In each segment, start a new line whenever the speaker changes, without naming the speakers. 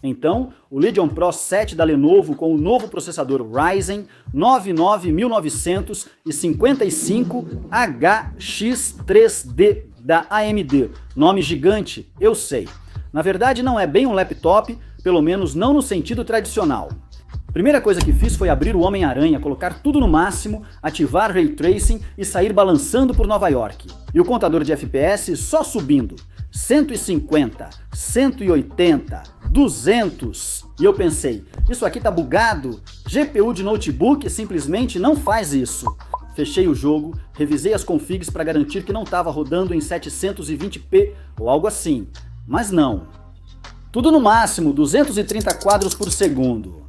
Então, o Legion Pro 7 da Lenovo com o novo processador Ryzen 99955HX3D da AMD. Nome gigante, eu sei. Na verdade não é bem um laptop, pelo menos não no sentido tradicional. Primeira coisa que fiz foi abrir o Homem-Aranha, colocar tudo no máximo, ativar Ray Tracing e sair balançando por Nova York. E o contador de FPS só subindo. 150, 180, 200. E eu pensei, isso aqui tá bugado? GPU de notebook simplesmente não faz isso. Fechei o jogo, revisei as configs para garantir que não estava rodando em 720p ou algo assim. Mas não. Tudo no máximo, 230 quadros por segundo.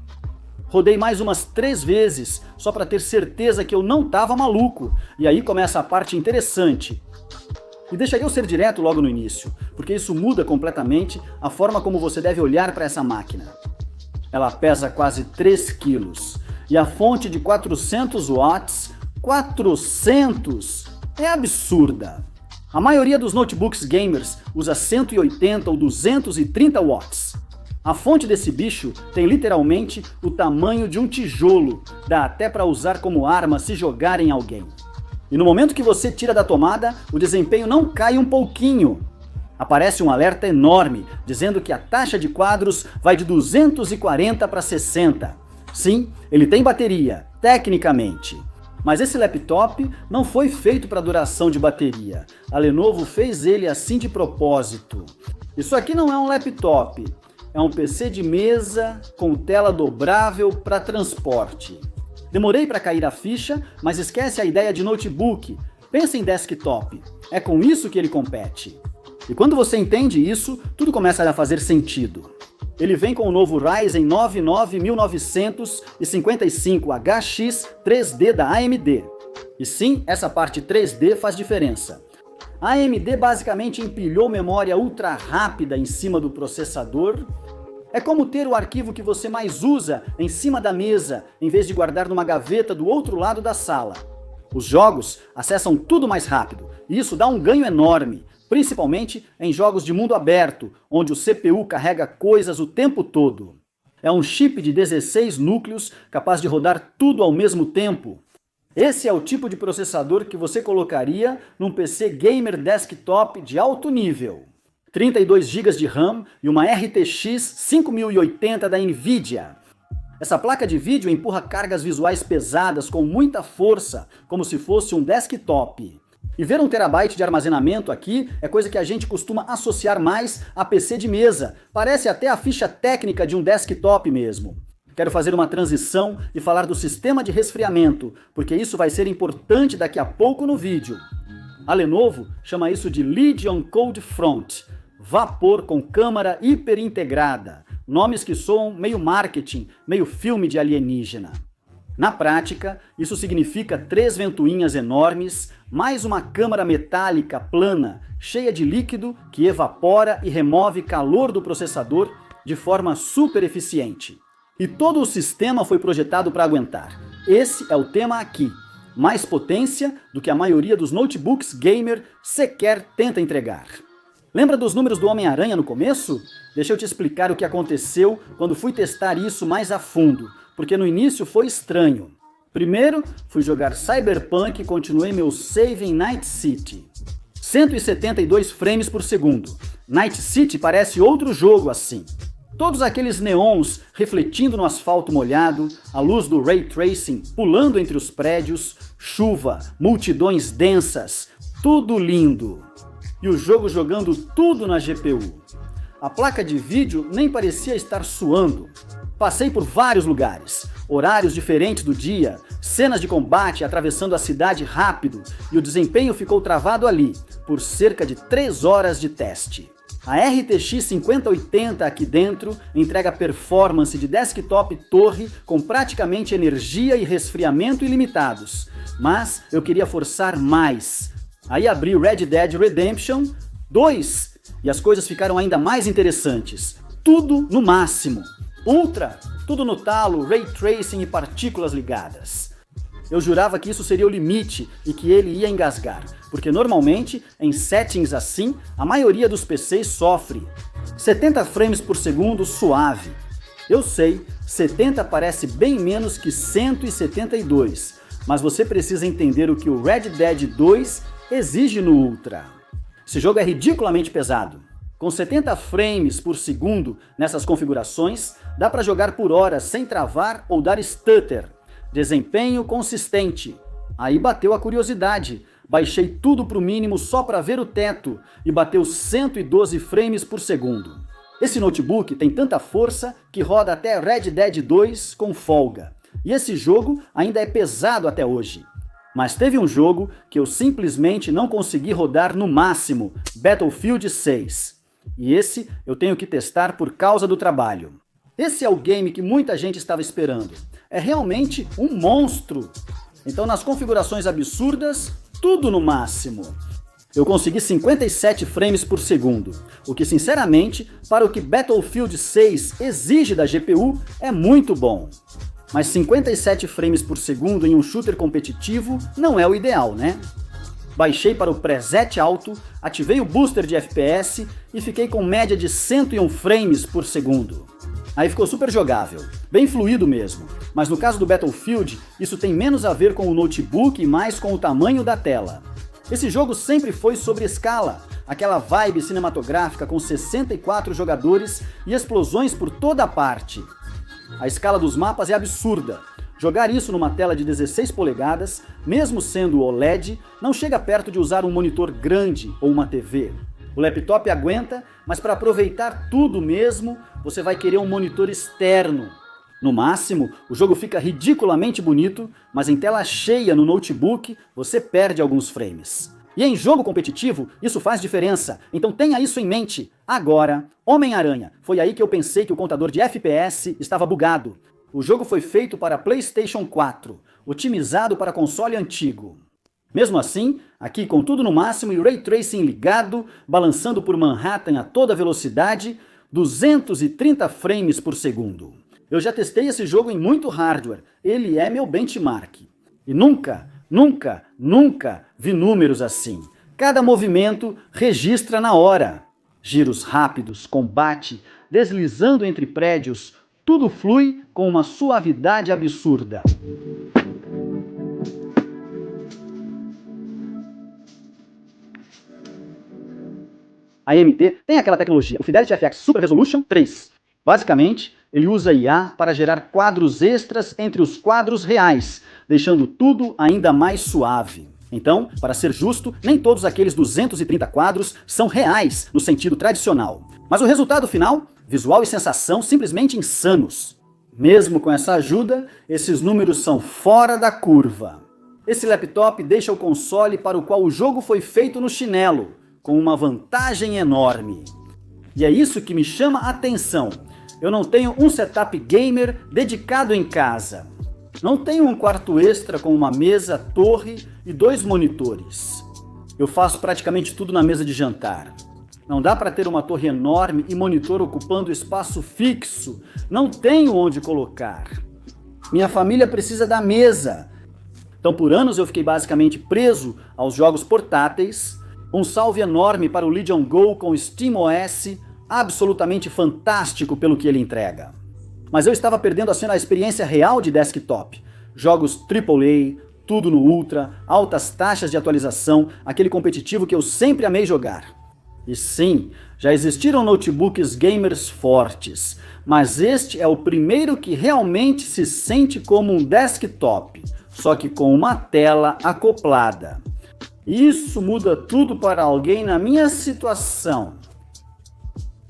Rodei mais umas 3 vezes, só para ter certeza que eu não estava maluco. E aí começa a parte interessante. E deixaria eu ser direto logo no início, porque isso muda completamente a forma como você deve olhar para essa máquina. Ela pesa quase 3 quilos. E a fonte de 400 watts, 400, é absurda. A maioria dos notebooks gamers usa 180 ou 230 watts. A fonte desse bicho tem literalmente o tamanho de um tijolo, dá até para usar como arma se jogar em alguém. E no momento que você tira da tomada, o desempenho não cai um pouquinho. Aparece um alerta enorme, dizendo que a taxa de quadros vai de 240 para 60. Sim, ele tem bateria, tecnicamente. Mas esse laptop não foi feito para duração de bateria. A Lenovo fez ele assim de propósito. Isso aqui não é um laptop, é um PC de mesa com tela dobrável para transporte. Demorei para cair a ficha, mas esquece a ideia de notebook. Pensa em desktop. É com isso que ele compete. E quando você entende isso, tudo começa a fazer sentido. Ele vem com o novo Ryzen 99955HX3D da AMD. E sim, essa parte 3D faz diferença. A AMD basicamente empilhou memória ultra rápida em cima do processador. É como ter o arquivo que você mais usa em cima da mesa, em vez de guardar numa gaveta do outro lado da sala. Os jogos acessam tudo mais rápido, e isso dá um ganho enorme, principalmente em jogos de mundo aberto, onde o CPU carrega coisas o tempo todo. É um chip de 16 núcleos capaz de rodar tudo ao mesmo tempo. Esse é o tipo de processador que você colocaria num PC gamer desktop de alto nível. 32 GB de RAM e uma RTX 5080 da Nvidia. Essa placa de vídeo empurra cargas visuais pesadas com muita força, como se fosse um desktop. E ver 1 TB de armazenamento aqui é coisa que a gente costuma associar mais a PC de mesa. Parece até a ficha técnica de um desktop mesmo. Quero fazer uma transição e falar do sistema de resfriamento, porque isso vai ser importante daqui a pouco no vídeo. A Lenovo chama isso de Legion Cold Front. Vapor com câmara hiperintegrada, nomes que soam meio marketing, meio filme de alienígena. Na prática, isso significa 3 ventoinhas enormes, mais uma câmara metálica plana, cheia de líquido que evapora e remove calor do processador de forma super eficiente. E todo o sistema foi projetado para aguentar. Esse é o tema aqui. Mais potência do que a maioria dos notebooks gamer sequer tenta entregar. Lembra dos números do Homem-Aranha no começo? Deixa eu te explicar o que aconteceu quando fui testar isso mais a fundo, porque no início foi estranho. Primeiro, fui jogar Cyberpunk e continuei meu save em Night City. 172 frames por segundo. Night City parece outro jogo assim. Todos aqueles neons refletindo no asfalto molhado, a luz do Ray Tracing pulando entre os prédios, chuva, multidões densas, tudo lindo. E o jogo jogando tudo na GPU. A placa de vídeo nem parecia estar suando. Passei por vários lugares, horários diferentes do dia, cenas de combate atravessando a cidade rápido, e o desempenho ficou travado ali, por cerca de 3 horas de teste. A RTX 5080 aqui dentro entrega performance de desktop torre com praticamente energia e resfriamento ilimitados. Mas eu queria forçar mais. Aí abri Red Dead Redemption 2 e as coisas ficaram ainda mais interessantes. Tudo no máximo. Ultra, tudo no talo, Ray Tracing e partículas ligadas. Eu jurava que isso seria o limite e que ele ia engasgar, porque normalmente, em settings assim, a maioria dos PCs sofre. 70 frames por segundo suave. Eu sei, 70 parece bem menos que 172, mas você precisa entender o que o Red Dead 2 exige no Ultra. Esse jogo é ridiculamente pesado. Com 70 frames por segundo nessas configurações, dá para jogar por horas sem travar ou dar stutter. Desempenho consistente. Aí bateu a curiosidade. Baixei tudo para o mínimo só para ver o teto e bateu 112 frames por segundo. Esse notebook tem tanta força que roda até Red Dead 2 com folga. E esse jogo ainda é pesado até hoje. Mas teve um jogo que eu simplesmente não consegui rodar no máximo, Battlefield 6. E esse eu tenho que testar por causa do trabalho. Esse é o game que muita gente estava esperando. É realmente um monstro. Então nas configurações absurdas, tudo no máximo. Eu consegui 57 frames por segundo, o que sinceramente, para o que Battlefield 6 exige da GPU, é muito bom. Mas 57 frames por segundo em um shooter competitivo não é o ideal, né? Baixei para o preset alto, ativei o booster de FPS e fiquei com média de 101 frames por segundo. Aí ficou super jogável, bem fluido mesmo. Mas no caso do Battlefield, isso tem menos a ver com o notebook e mais com o tamanho da tela. Esse jogo sempre foi sobre escala, aquela vibe cinematográfica com 64 jogadores e explosões por toda parte. A escala dos mapas é absurda. Jogar isso numa tela de 16 polegadas, mesmo sendo OLED, não chega perto de usar um monitor grande ou uma TV. O laptop aguenta, mas para aproveitar tudo mesmo, você vai querer um monitor externo. No máximo, o jogo fica ridiculamente bonito, mas em tela cheia no notebook, você perde alguns frames. E em jogo competitivo, isso faz diferença, então tenha isso em mente. Agora, Homem-Aranha, foi aí que eu pensei que o contador de FPS estava bugado. O jogo foi feito para PlayStation 4, otimizado para console antigo. Mesmo assim, aqui com tudo no máximo e o Ray Tracing ligado, balançando por Manhattan a toda velocidade, 230 frames por segundo. Eu já testei esse jogo em muito hardware, ele é meu benchmark. E nunca vi números assim. Cada movimento registra na hora. Giros rápidos, combate, deslizando entre prédios, tudo flui com uma suavidade absurda. A AMD tem aquela tecnologia, o Fidelity FX Super Resolution 3. Basicamente, ele usa IA para gerar quadros extras entre os quadros reais, deixando tudo ainda mais suave. Então, para ser justo, nem todos aqueles 230 quadros são reais no sentido tradicional. Mas o resultado final, visual e sensação simplesmente insanos. Mesmo com essa ajuda, esses números são fora da curva. Esse laptop deixa o console para o qual o jogo foi feito no chinelo, com uma vantagem enorme. E é isso que me chama a atenção. Eu não tenho um setup gamer dedicado em casa. Não tenho um quarto extra com uma mesa, torre e 2 monitores. Eu faço praticamente tudo na mesa de jantar. Não dá para ter uma torre enorme e monitor ocupando espaço fixo. Não tenho onde colocar. Minha família precisa da mesa. Então por anos eu fiquei basicamente preso aos jogos portáteis. Um salve enorme para o Legion Go com SteamOS, absolutamente fantástico pelo que ele entrega. Mas eu estava perdendo assim a experiência real de desktop. Jogos AAA, tudo no Ultra, altas taxas de atualização, aquele competitivo que eu sempre amei jogar. E sim, já existiram notebooks gamers fortes, mas este é o primeiro que realmente se sente como um desktop, só que com uma tela acoplada. Isso muda tudo para alguém na minha situação.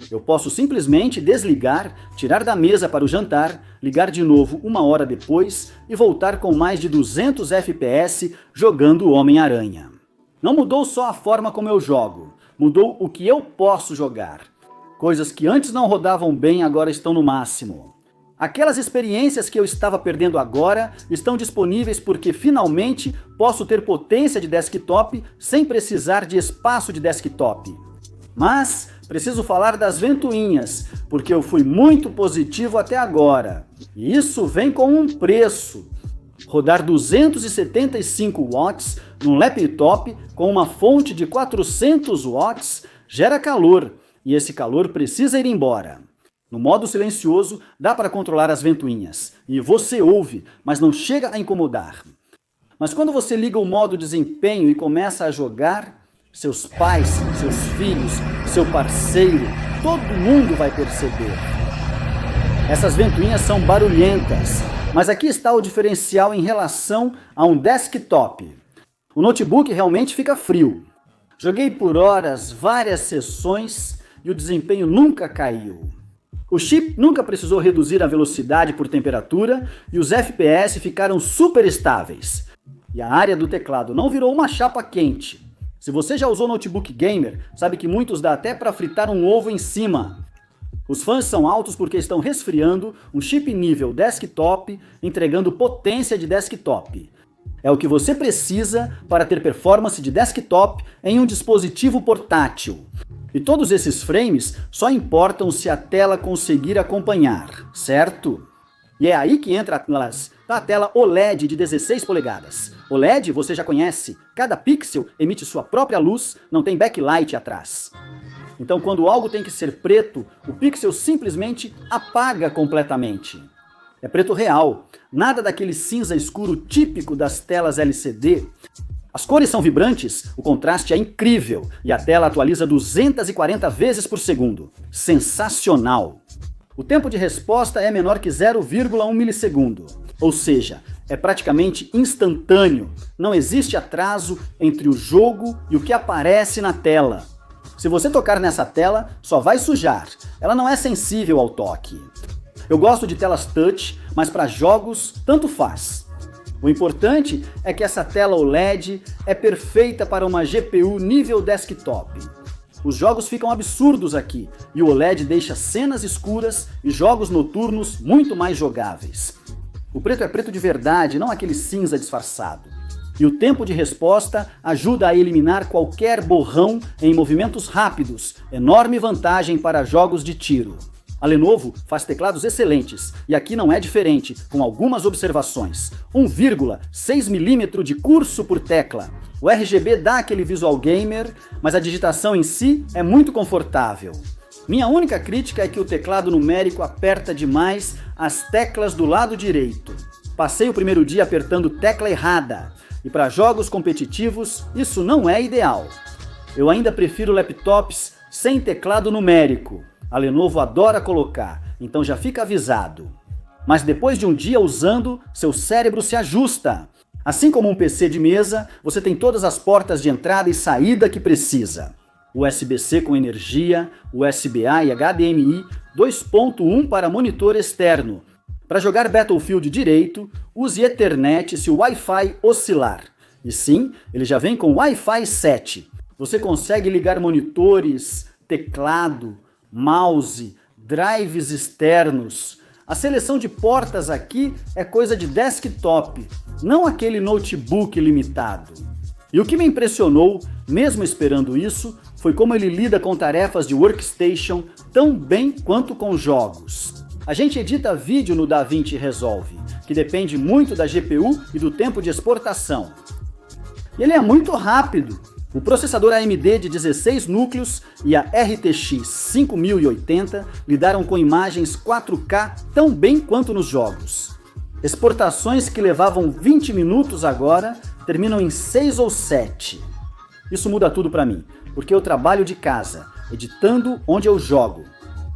Eu posso simplesmente desligar, tirar da mesa para o jantar, ligar de novo 1 hora depois e voltar com mais de 200 FPS jogando Homem-Aranha. Não mudou só a forma como eu jogo, mudou o que eu posso jogar. Coisas que antes não rodavam bem agora estão no máximo. Aquelas experiências que eu estava perdendo agora estão disponíveis porque finalmente posso ter potência de desktop sem precisar de espaço de desktop. Mas preciso falar das ventoinhas, porque eu fui muito positivo até agora. E isso vem com um preço. Rodar 275 watts num laptop com uma fonte de 400 watts gera calor. e esse calor precisa ir embora. No modo silencioso, dá para controlar as ventoinhas, e você ouve, mas não chega a incomodar. Mas quando você liga o modo desempenho e começa a jogar, seus pais, seus filhos, seu parceiro, todo mundo vai perceber. Essas ventoinhas são barulhentas, mas aqui está o diferencial em relação a um desktop. O notebook realmente fica frio. Joguei por horas, várias sessões, e o desempenho nunca caiu. O chip nunca precisou reduzir a velocidade por temperatura e os FPS ficaram super estáveis. E a área do teclado não virou uma chapa quente. Se você já usou notebook gamer, sabe que muitos dá até para fritar um ovo em cima. Os fãs são altos porque estão resfriando um chip nível desktop, entregando potência de desktop. É o que você precisa para ter performance de desktop em um dispositivo portátil. E todos esses frames só importam se a tela conseguir acompanhar, certo? E é aí que entra a tela OLED de 16 polegadas. OLED você já conhece, cada pixel emite sua própria luz, não tem backlight atrás. Então quando algo tem que ser preto, o pixel simplesmente apaga completamente. É preto real, nada daquele cinza escuro típico das telas LCD. As cores são vibrantes, o contraste é incrível e a tela atualiza 240 vezes por segundo. Sensacional! O tempo de resposta é menor que 0,1 milissegundo, ou seja, é praticamente instantâneo. Não existe atraso entre o jogo e o que aparece na tela. Se você tocar nessa tela, só vai sujar. Ela não é sensível ao toque. Eu gosto de telas touch, mas para jogos, tanto faz. O importante é que essa tela OLED é perfeita para uma GPU nível desktop. Os jogos ficam absurdos aqui, e o OLED deixa cenas escuras e jogos noturnos muito mais jogáveis. O preto é preto de verdade, não aquele cinza disfarçado. E o tempo de resposta ajuda a eliminar qualquer borrão em movimentos rápidos, enorme vantagem para jogos de tiro. A Lenovo faz teclados excelentes, e aqui não é diferente, com algumas observações. 1,6 mm de curso por tecla. O RGB dá aquele visual gamer, mas a digitação em si é muito confortável. Minha única crítica é que o teclado numérico aperta demais as teclas do lado direito. Passei o primeiro dia apertando tecla errada, e para jogos competitivos isso não é ideal. Eu ainda prefiro laptops sem teclado numérico. A Lenovo adora colocar, então já fica avisado. Mas depois de um dia usando, seu cérebro se ajusta. Assim como um PC de mesa, você tem todas as portas de entrada e saída que precisa. USB-C com energia, USB-A e HDMI, 2.1 para monitor externo. Para jogar Battlefield direito, use Ethernet se o Wi-Fi oscilar. E sim, ele já vem com Wi-Fi 7. Você consegue ligar monitores, teclado, mouse, drives externos. A seleção de portas aqui é coisa de desktop, não aquele notebook limitado. E o que me impressionou, mesmo esperando isso, foi como ele lida com tarefas de workstation tão bem quanto com jogos. A gente edita vídeo no DaVinci Resolve, que depende muito da GPU e do tempo de exportação. E ele é muito rápido. O processador AMD de 16 núcleos e a RTX 5080 lidaram com imagens 4K tão bem quanto nos jogos. Exportações que levavam 20 minutos agora terminam em 6 ou 7. Isso muda tudo para mim, porque eu trabalho de casa, editando onde eu jogo.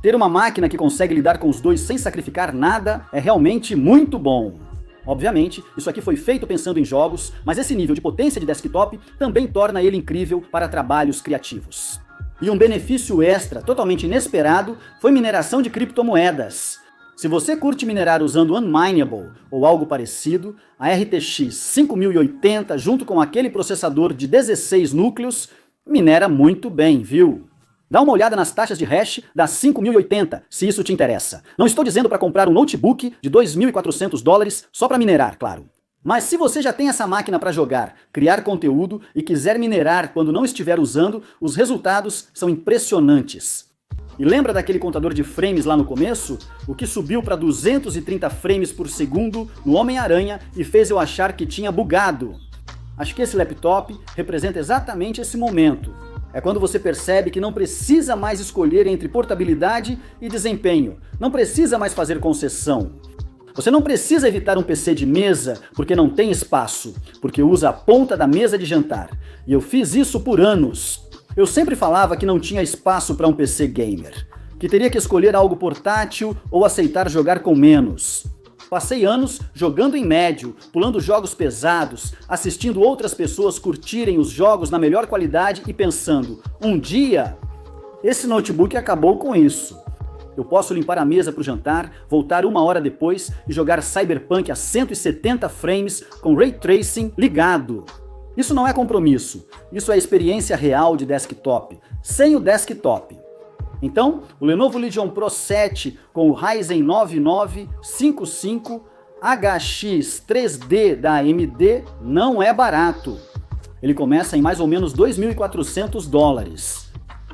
Ter uma máquina que consegue lidar com os dois sem sacrificar nada é realmente muito bom. Obviamente, isso aqui foi feito pensando em jogos, mas esse nível de potência de desktop também torna ele incrível para trabalhos criativos. E um benefício extra, totalmente inesperado, foi mineração de criptomoedas. Se você curte minerar usando Unmineable ou algo parecido, a RTX 5080 junto com aquele processador de 16 núcleos minera muito bem, viu? Dá uma olhada nas taxas de hash da 5080, se isso te interessa. Não estou dizendo para comprar um notebook de $2.400 só para minerar, claro. Mas se você já tem essa máquina para jogar, criar conteúdo e quiser minerar quando não estiver usando, os resultados são impressionantes. E lembra daquele contador de frames lá no começo? O que subiu para 230 frames por segundo no Homem-Aranha e fez eu achar que tinha bugado. Acho que esse laptop representa exatamente esse momento. É quando você percebe que não precisa mais escolher entre portabilidade e desempenho. Não precisa mais fazer concessão. Você não precisa evitar um PC de mesa porque não tem espaço, porque usa a ponta da mesa de jantar. E eu fiz isso por anos. Eu sempre falava que não tinha espaço para um PC gamer, que teria que escolher algo portátil ou aceitar jogar com menos. Passei anos jogando em médio, pulando jogos pesados, assistindo outras pessoas curtirem os jogos na melhor qualidade e pensando, um dia, esse notebook acabou com isso. Eu posso limpar a mesa para o jantar, voltar 1 hora depois e jogar Cyberpunk a 170 frames com Ray Tracing ligado. Isso não é compromisso, isso é experiência real de desktop, sem o desktop. Então, o Lenovo Legion Pro 7 com o Ryzen 9955 HX 3D da AMD não é barato. Ele começa em mais ou menos $2.400.